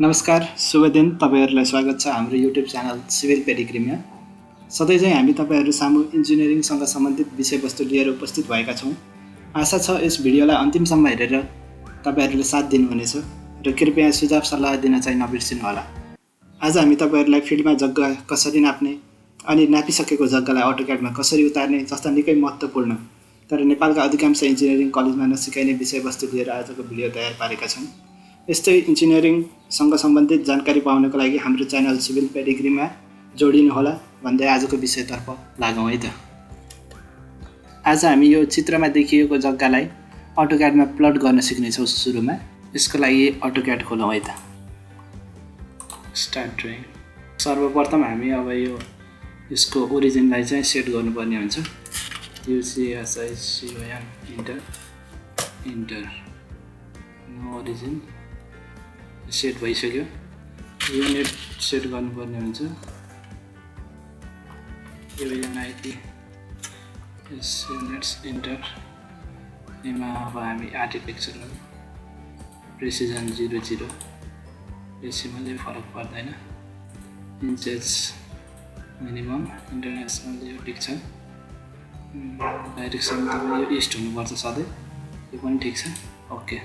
नमस्कार, शुभ दिन। तपाईहरुलाई स्वागत छ हाम्रो युट्युब च्यानल सिभिल पेडिग्रीमा। सधैँ चाहिँ हामी तपाईहरु सामु इन्जिनियरिङसँग सम्बन्धित विषयवस्तु लिएर उपस्थित भएका छौं। आशा छ यस भिडियोलाई अन्तिमसम्म हेरेर तपाईहरुले साथ दिनुहुनेछ र कृपया सुझाव सल्लाह दिन चाहिँ नबिर्सिनु होला। आज हामी तपाईहरुलाई फिल्डमा जग्गा कसरी नाप्ने अनि नापिसकेको जग्गालाई अटोक्याडमा कसरी उतार्ने जस्ता निकै महत्त्वपूर्ण तर नेपालका अधिकांश इन्जिनियरिङ कलेजमा नसिकाइने विषयवस्तु लिएर आजको भिडियो तयार पारेका छौं। यस्तै इन्जिनियरिङसँग सम्बन्धित जानकारी पाउनको लागि हाम्रो च्यानल सिभिल पेडिग्रीमा जोडिनु होला भन्दै आजको विषयतर्फ लागौं है त। आज हामी यो चित्रमा देखिएको जग्गालाई अटोक्याडमा प्लट गर्न सिक्नेछौं। सुरुमा यसको लागि अटोक्याड खोलौं है त। Start drawing. सर्वप्रथम हामी अब यसको ओरिजिनलाई चाहिँ सेट गर्नुपर्ने हुन्छ। UCSICON इन्टर ओरिजिन सेट भइसक्यो। युनिट सेट गर्नुपर्ने हुन्छ। UNIT units enter. यसमा अब हामी आर्किटेक्चर प्रेसिजन 00 डेसिमलले फरक पर्दैन। इन्चेस मिनिमम इन्टरनेसनल यो ठिक छ। डाइरेक्सन तपाईँ यो इस्ट हुनुपर्छ सधैँ, यो पनि ठिक छ। ओके,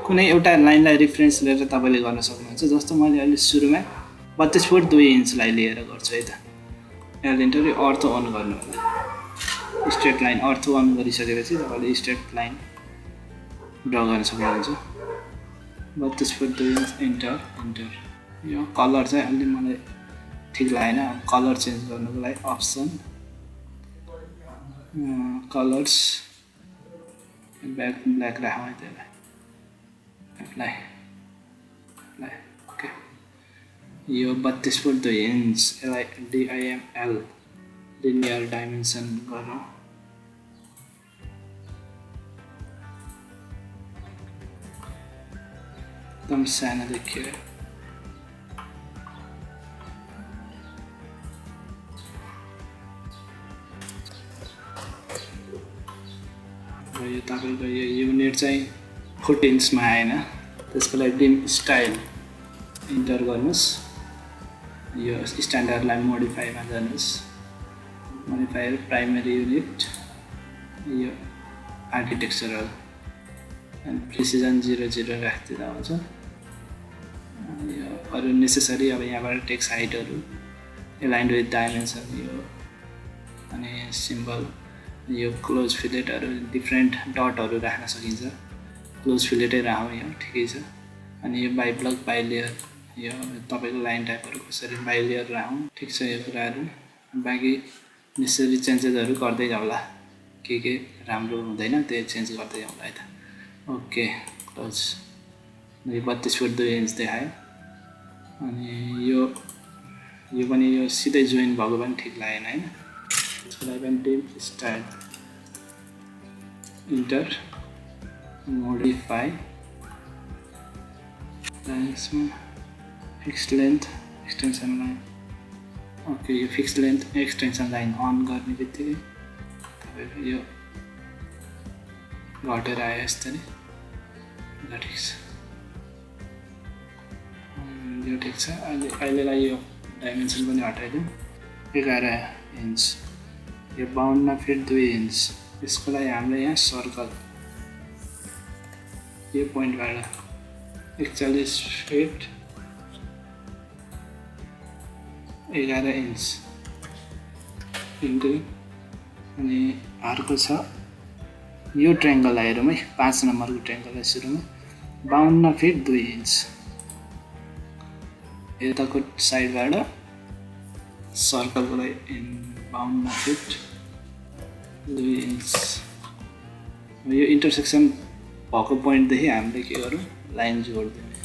कुनै एउटा लाइनलाई रिफरेन्स लिएर तपाईले गर्न सक्नुहुन्छ। जस्तो मैले अहिले सुरुमा 32 फुट 2 इन्चलाई लिएर गर्छु है त। एल इन्टर यो अर्थ अन गर्नु होला। स्ट्रेट लाइन अर्थ अन गरिसकेपछि तपाईले स्ट्रेट लाइन ड्रा गर्न सक्नुहुन्छ। 32 फुट 2 इन्च इन्टर। यो कलर चाहिँ अलि मलाई ठिक लागेन। अब कलर चेन्ज गर्नको लागि अप्सन कलर्स ब्ल्याक राखौँ है त्यसलाई। अप्लाई। ओके, यो 32 फुट 2 इन्च यसलाई DIML लिनियर डाइमेन्सन गरौँ। एकदम सानो देखियो। यो तपाईको यो युनिट चाहिँ फुट इन्चमा आएन, त्यसको लागि डिम स्टाइल इन्टर गर्नुस्। यो स्ट्यान्डर्डलाई मोडिफाईमा जानुस्। मोडिफायर प्राइमरी युनिट यो आर्किटेक्चरल अनि प्रिसिजन 00 राख्दिँदा हुन्छ। यो अरु नेसेसरी अब यहाँबाट टेक्स्ट हाइटहरु एलाइन्ड विथ डाइमेन्सन यो अनि सिम्बल यो क्लोज फिलेटहरु डिफरेन्ट डटहरु राख्न सकिन्छ। क्लोज फिलेटै राखौँ, यो ठिकै छ। अनि यो बाइ ब्लक बाइ लेयर यो तपाईको लाइन टाइपहरु कसरी बाइ लेयर राखौँ, ठिक छ। यो कुराहरु बाँकी नेसेसरी चेन्जेसहरु गर्दै जाउँला। के राम्रो हुँदैन त्यो चेन्ज गर्दै जाउँला है त। Okay, close. यो 32 फुट 2 इन्च देखायो। अनि यो पनि यो सिधै जोइन भएको पनि ठिक लागेन हैन। त्यसको लागि पनि डिम स्टाइल इन्टर मोडिफाई लाइन्समा fixed length extension line. Okay, यो fixed length extension line on गर्ने बित्तिकै तपाईको यो घटेर आयो यसरी। ल ठिक छ, यो ठिक छ। अहिलेलाई यो डाइमेन्सन पनि हटाइदिउँ। 11 इन्च यो 52 फिट 2 इन्च। यसको लागि हामीले यहाँ सर्कल यो पोइन्टबाट 41 फिट 11 इन्च इन्टु अनि अर्को छ यो ट्रायंगललाई हेरौँ है। 5 नम्बरको ट्रायंगललाई सुरुमा 52 फिट 2 इन्च यताको साइडबाट सर्कलको लागि 52 फिट 2 इन्च। यो इन्टरसेक्सन भएको पोइन्टदेखि हामीले के गरौँ, लाइन जोडिदिने।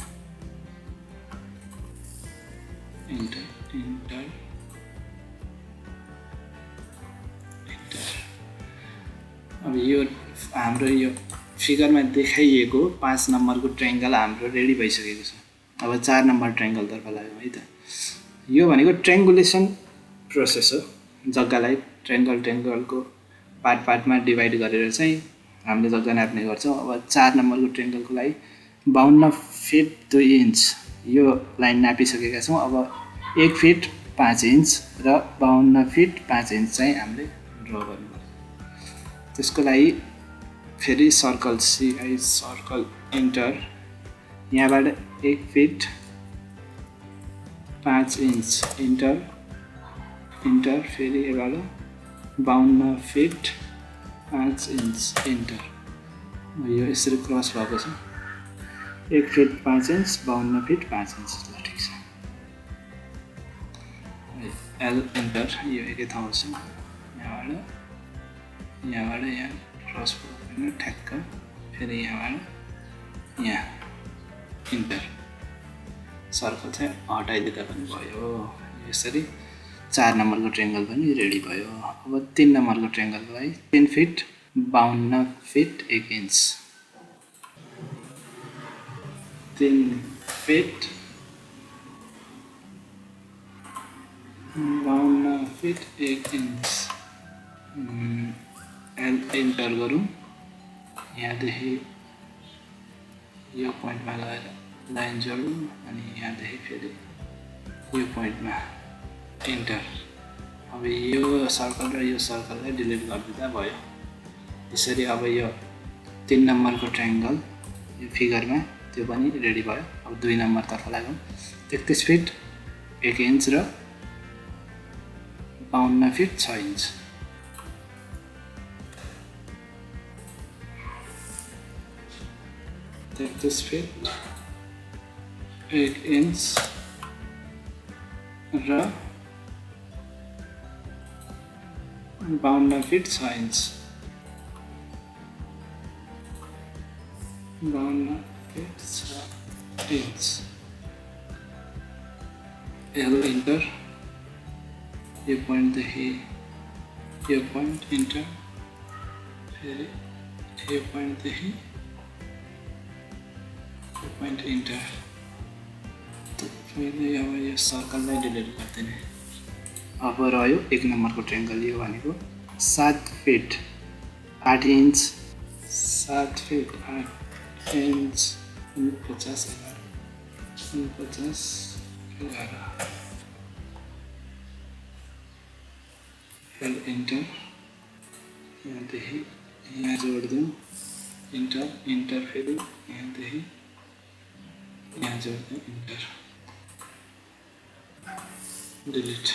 इन्टर। अब यो हाम्रो यो फिगरमा देखाइएको 5 नम्बरको ट्रायंगल हाम्रो रेडी भइसकेको छ। अब 4 नम्बर ट्रायंगल तर्फ लाग्यौँ है त। यो भनेको ट्रायंगुलेसन प्रोसेस हो। जग्गालाई ट्रायंगलको पार्टमा डिभाइड गरेर चाहिँ हामीले जग्गा नाप्ने गर्छौं। अब 4 नम्बरको ट्रायंगलको लागि 52 फिट 2 इन्च यो लाइन नापिसकेका छौँ। अब 1 फिट 5 इन्च र 52 फिट 5 इन्च चाहिँ हामीले ड्र गर्नुपर्छ। त्यसको लागि फेरि सर्कल सिआई सर्कल इन्टर, यहाँबाट 1 फिट 5 इन्च इन्टर इन्टर, फेरि यहाँबाट 52 फिट 5 इन्च इन्टर। यो यसरी क्रस भएको छ। 1 फिट 5 इन्च 52 फिट 5 इन्च। ल ठिक छ। एल इन्टर, यो एकै ठाउँ छ। यहाँबाट यहाँ क्रस भएको ठ्याक्क, फेरि यहाँबाट यहाँ इन्टर। सर्कल चाहिँ हटाइदिँदा पनि भयो। यसरी 4 नम्बरको ट्रेङ्गल पनि रेडी भयो। अब 3 नम्बरको ट्रेङ्गलको लागि 3 feet 52 feet 1 inch, 3 feet 52 feet 1 inch. L enter गरौँ, यहाँदेखि यो पोइन्टमा गएर लाइन जोडौँ, अनि यहाँदेखि फेरि यो पोइन्टमा इन्टर। अब यो सर्कल र यो सर्कललाई डिलिट गरिदिँदा भयो। यसरी अब यो 3 नम्बरको ट्रायङ्गल यो फिगरमा त्यो पनि रेडी भयो। अब 2 नम्बरतर्फ लागौँ। 33 फिट 1 इन्च र 52 फिट 6 इन्च। तेत्तीस फिट 1 इन्च र 52 feet 6 inch. 52 feet 6 inch. L enter, यो पोइन्टदेखि यो पोइन्ट इन्टर, फेरि यो पोइन्टदेखि पोइन्ट इन्टर। फेरि अब यो सर्कललाई डिलिट गरिदिने। अब रह्यो 1 नम्बरको ट्रायङ्गल, यो भनेको 7 feet 8 inch, 7 feet 8 inch 49 11। L enter, यहाँदेखि यहाँ जोडिदिउँ, इन्टर इन्टर, फेरि यहाँदेखि यहाँ जोडिदिउँ, इन्टर डिलिट।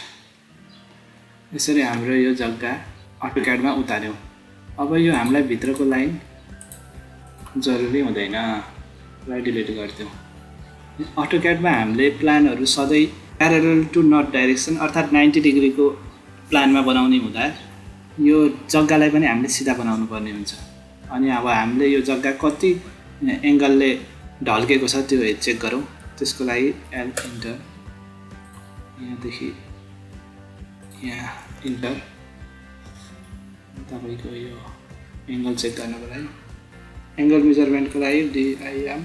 यसरी हाम्रो यो जग्गा अटोक्याडमा उतार्यौँ। अब यो हामीलाई भित्रको लाइन जरुरी हुँदैन, यसलाई डिलिट गरिदिउँ। अटोक्याडमा हामीले प्लानहरू सधैँ प्यारलल टु नर्थ डाइरेक्सन अर्थात् 90 डिग्रीको प्लानमा बनाउने हुँदा यो जग्गालाई पनि हामीले सिधा बनाउनु पर्ने हुन्छ। अनि अब हामीले यो जग्गा कति एङ्गलले ढल्केको छ त्यो चेक गरौँ। त्यसको लागि एल इन्टर, यहाँदेखि यहाँ इन्टर। तपाईँको यो एङ्गल चेक गर्नको लागि एङ्गल मेजरमेन्टको लागि DIM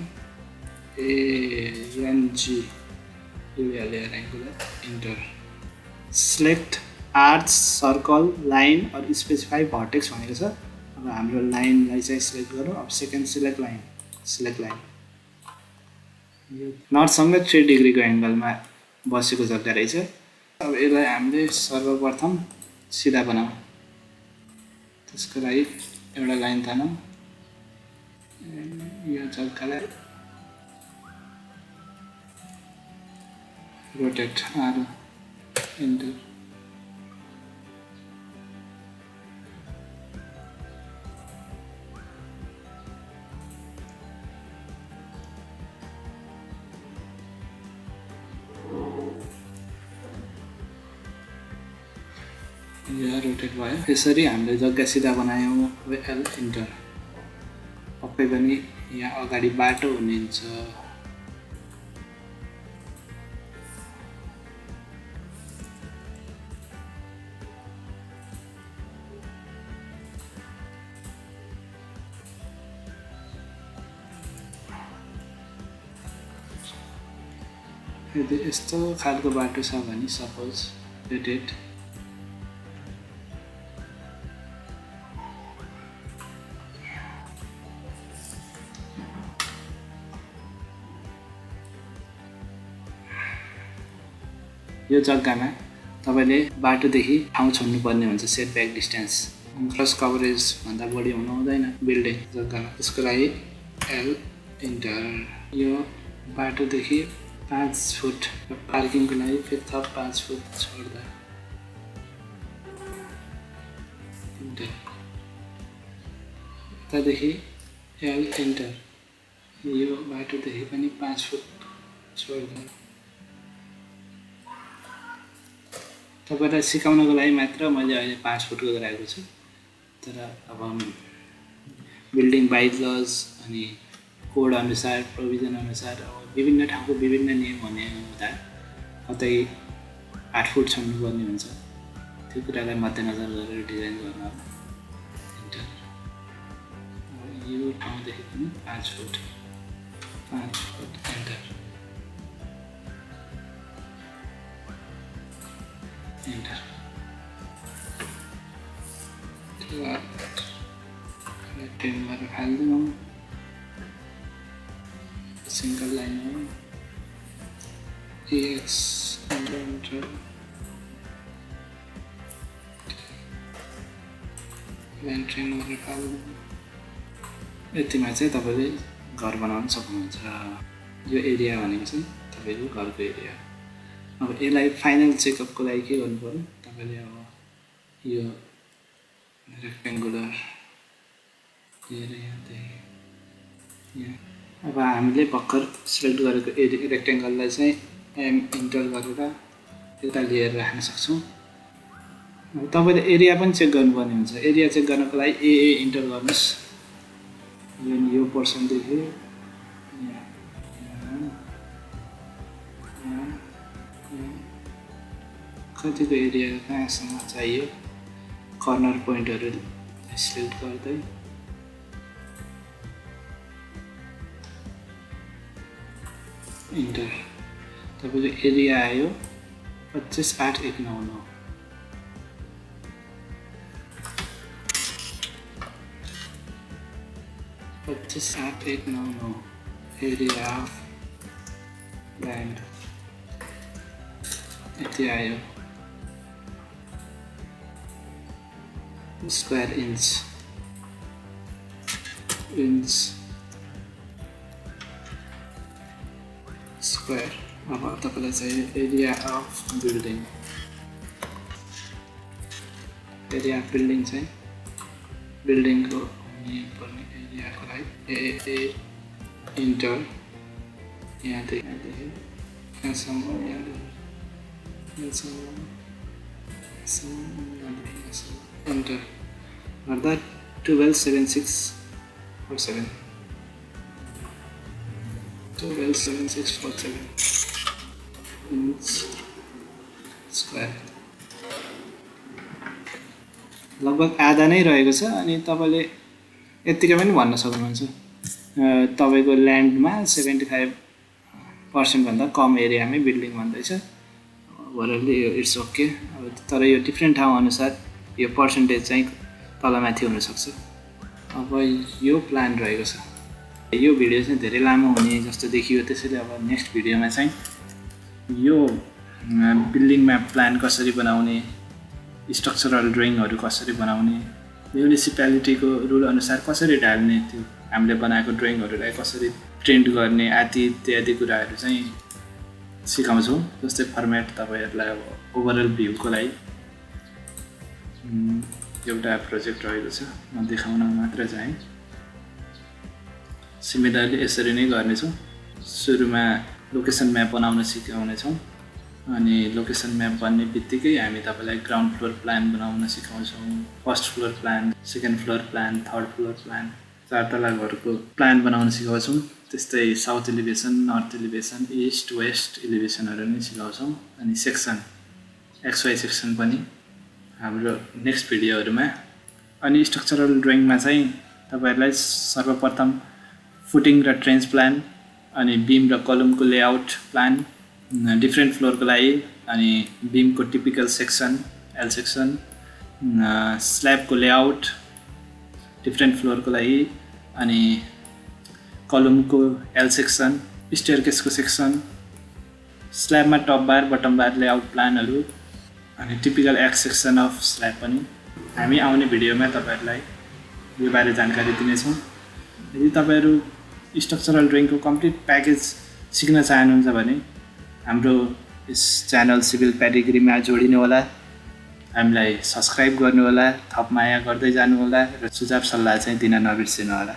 ANG enter. Select arc circle line or specify vertex भनेको छ। अब हाम्रो लाइनलाई चाहिँ सिलेक्ट गरौँ। अब सेकेन्ड सिलेक्ट लाइन यो नर्थसँग 3 डिग्रीको एङ्गलमा बसेको जग्गा रहेछ। अब यसलाई हामीले सर्वप्रथम सिधा बनाऊँ। त्यसको लागि एउटा लाइन तानौँ, यो जग्गालाई रोटेट आर इन्टर। यहाँ रोटेट भयो। यसरी हामीले जग्गा सिधा बनायौँ। L enter. पक्कै पनि यहाँ अगाडि बाटो हुनुहुन्छ। यदि यस्तो खालको बाटो छ भने सपोज रोटेट यो जग्गामा तपाईले बाटोदेखि ठाउँ छोड्नुपर्ने हुन्छ सेटब्याक डिस्टेन्स ग्रस कभरेज भन्दा बढी हुनु हुँदैन बिल्डिङ जग्गामा त्यसको लागि एल इन्टर यो बाटोदेखि 5 फुट पार्किङको लागि फेरि थप 5 फुट छोड्दा इन्टर यतादेखि एल इन्टर यो बाटोदेखि पनि 5 फुट छोड्दा तपाईलाई सिकाउनको लागि मात्र मैले अहिले 5 फुटको गराएको छु तर अब बिल्डिङ बाइ लज अनि कोड अनुसार प्रोभिजन अनुसार अब विभिन्न ठाउँको विभिन्न नियम हुने हुँदा कतै 8 फुट छोड्नुपर्ने हुन्छ त्यो कुरालाई मध्यनजर गरेर डिजाइन गर्न इन्टर यो ठाउँदेखि पनि 5 फुट इन्टर इन्टर टेम्बर हाल्दिनौँ सिंगल लाइन हो एक्स इन्टर लाइन टेम्बर हाल्दिनौँ यतिमा चाहिँ तपाईले घर बनाउन सक्नुहुन्छ यो एरिया भनेको चाहिँ तपाईको घरको एरिया अब यसलाई फाइनल चेकअपको लागि के गर्नु पर्यो तपाईले अब यो रेक्टेङ्गुलर यहाँ अब हामीले भर्खर सिलेक्ट गरेको एरिया रेक्टेङ्गललाई चाहिँ एम इन्टर गरेर यता लिएर राख्न सक्छौँ अब तपाईले एरिया पनि चेक गर्नुपर्ने हुन्छ एरिया चेक गर्नको लागि ए इन्टर गर्नुहोस् यो पोर्सनदेखि कतिको एरिया कहाँसम्म चाहियो कर्नर पोइन्टहरू सिलेक्ट गर्दै इन्टर तपाईको एरिया आयो 258199 258199 एरिया अफ ल्यान्ड यति आयो स्क्वायर इंच स्क्वायर अब तपाईलाई चाहिँ एरिया अफ बिल्डिङ चाहिँ बिल्डिङको हुनुपर्ने एरियाको लागि ए इन्टर यहाँदेखि यहाँसम्म इन्टर गर्दा 127647 इंच स्क्वायर लगभग आधा नै रहेको छ अनि तपाईले यतिकै पनि भन्न सक्नुहुन्छ तपाईको ल्यान्डमा 75% भन्दा कम एरियामै बिल्डिङ भन्दैछ ओभरअल यो इट्स ओके तर यो डिफ्रेन्ट ठाउँ अनुसार यो पर्सेन्टेज चाहिँ तलमाथि हुन सक्छ अब यो प्लान रहेको छ यो भिडियो चाहिँ धेरै लामो हुने जस्तो देखियो त्यसैले अब नेक्स्ट भिडियोमा चाहिँ यो बिल्डिङमा प्लान कसरी बनाउने स्ट्रक्चरल ड्रइङहरु कसरी बनाउने म्युनिसिपालिटीको रुल अनुसार कसरी ढाल्ने त्यो हामीले बनाएको ड्रइङहरुलाई कसरी प्रिन्ट गर्ने आदि इत्यादि कुराहरु चाहिँ सिकाउँछौं जस्तै फर्मेट तपाईहरुलाई अब ओभरअल भ्यूको लागि एउटा प्रोजेक्ट रहेको छ म देखाउन मात्र चाहिँ सिमिलरली यसरी नै गर्नेछौं सुरुमा लोकेसन म्याप बनाउन सिकाउनेछौं अनि लोकेसन म्याप बन्ने बित्तिकै हामी तपाईलाई ग्राउन्ड फ्लोर प्लान बनाउन सिकाउँछौं first floor plan second floor plan third floor plan चार तला घरको प्लान बनाउन सिकाउँछौं त्यस्तै south elevation north elevation east west एलिभेसनहरु पनि सिकाउँछौं अनि सेक्सन XY सेक्सन पनि हाम्रो नेक्स्ट भिडियोहरुमा अनि स्ट्रक्चरल ड्रइङमा चाहिँ तपाईहरुलाई सर्वप्रथम फुटिङ र ट्रेन्च प्लान अनि बीम र कलमको लेआउट प्लान डिफ्रेन्ट फ्लोरको लागि अनि बीमको टिपिकल सेक्सन एल सेक्सन स्ल्याबको लेआउट डिफ्रेन्ट फ्लोरको लागि अनि कलमको एल सेक्सन स्टेयरकेसको सेक्सन स्ल्याबमा top bar bottom bar layout प्लानहरू अनि typical X section of slab पनि हामी आउने भिडियोमा तपाईहरुलाई यो बारे जानकारी दिनेछौँ। यदि तपाईहरु स्ट्रक्चरल ड्रइङको कम्प्लिट प्याकेज सिक्न चाहनुहुन्छ भने हाम्रो यस च्यानल सिभिल पेडिग्रीमा जोडिनु होला, हामीलाई सब्स्क्राइब गर्नु होला, थप माया गर्दै जानु होला र सुझाव सल्लाह चाहिँ दिन नबिर्सिनु होला।